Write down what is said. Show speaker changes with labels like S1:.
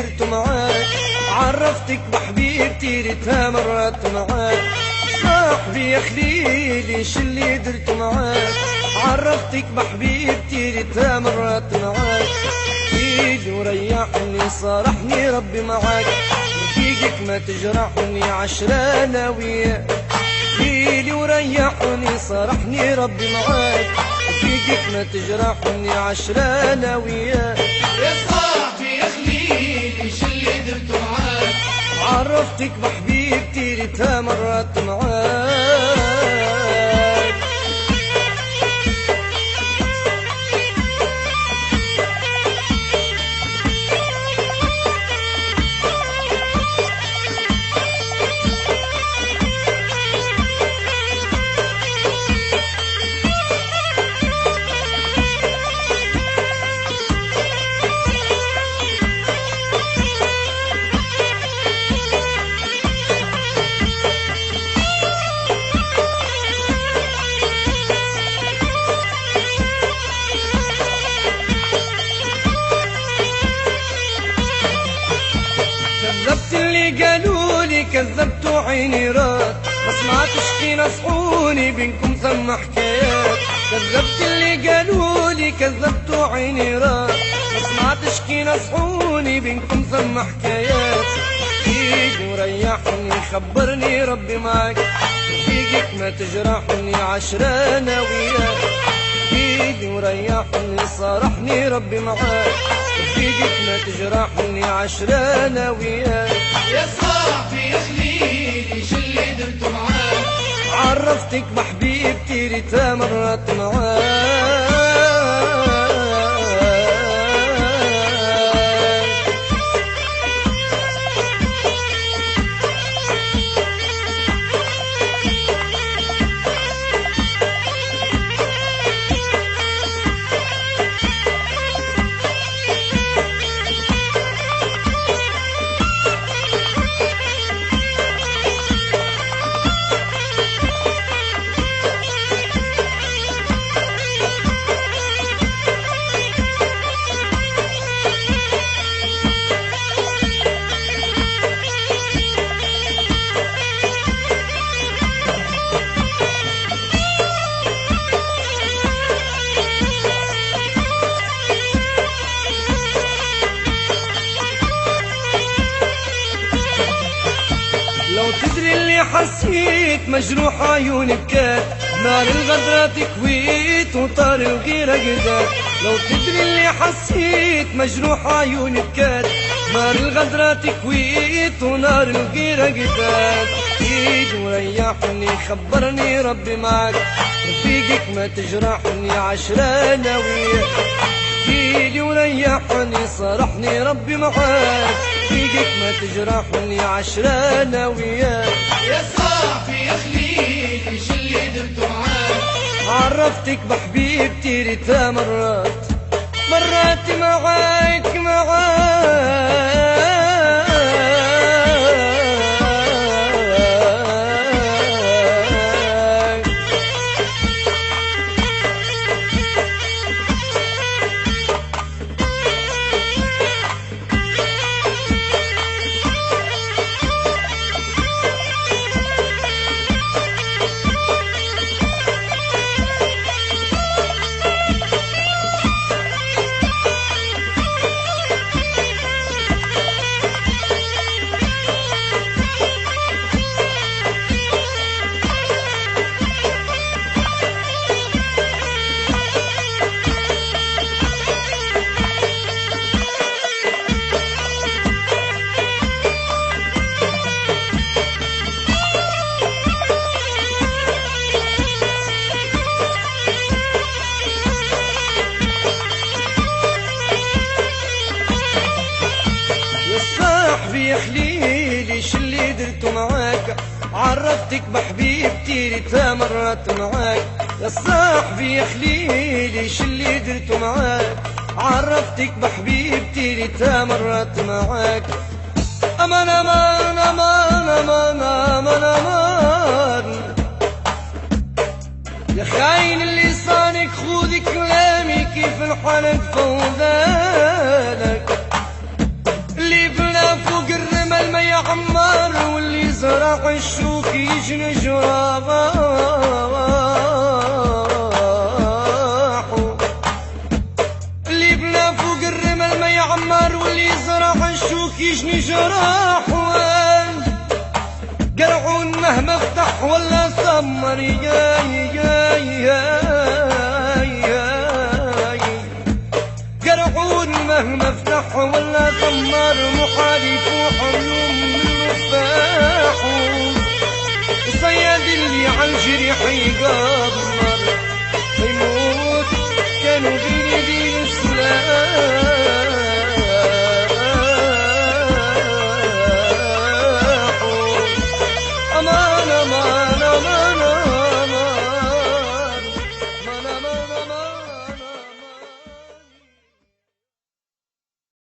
S1: درت معاك، عرفتك بحبيبتي ريتها مرات معاك. صاحبي يا خليلي ايش اللي درت معاك، عرفتك بحبيبتي ريتها مرات معاك. ايدي وريحني صارحني ربي معاك، رفيقك ما تجرحني عشرة انا وياك. ايدي وريحني صارحني ربي معاك، رفيقك ما تجرحني عشرة انا وياك.
S2: يا صاحبي يا خليلي ايش اللي درت معاك،
S1: عرفتك بحبيبتي ريتها مرات معاك. كذبت اللي قالولي كذبت عيني راد، ما سمعتش كي نصحوني بينكم ثم حكايات. كذبت اللي قالولي كذبت عيني راد، ما سمعتش كي نصحوني بينكم ثم حكايات. ايدي وريحني خبرني ربي معاك، رفيقك ما تجرحني عشرة انا وياك. ايدي وريحني صارحني ربي معاك، رفيقك ما تجرحني عشرة انا وياك.
S2: يا صاحبي يا خليلي ايش اللي درت معاك،
S1: عرفتك بحبيبتي ريتها مرات معاك. لو تدري اللي حسيت مجروح عيوني بكات، نار الغدرة تكويت وطار الغيرة قدات. لو تدري اللي حسيت مجروح عيوني بكات، نار الغدرة تكويت ونار الغيرة قدات. ايدي وريحني خبرني ربي معاك، رفيقك ما تجرحني عشرة انا وياك. ايدي وريحني صارحني ربي معاك، رفيقك ما تجرحني عشرة انا وياك.
S2: يا صاحبي يا خليلي ايش اللي درت معاك،
S1: عرفتك بحبيبتي ريتها مرات معاك يا خليلي ايش اللي درت معاك، عرفتك بحبيبتي ريتها مرات معاك. يا صاحبي يا خليلي ايش اللي درت معاك، عرفتك بحبيبتي ريتها مرات معاك. امان امان امان امان امان امان يا خاين لسانك، خذ كلامي كيف الحال فوذانك اللي يعمر واللي زرع الشوك يجني جراحه، اللي بنى فوق الرمل ما يعمر واللي زرع الشوك يجني جراحه، قرعون مهما فتح ولا سمر قرعون مهما فتح ولا سمر محالف وحيوم الرفاح، الصياد اللي عالجريح يقابل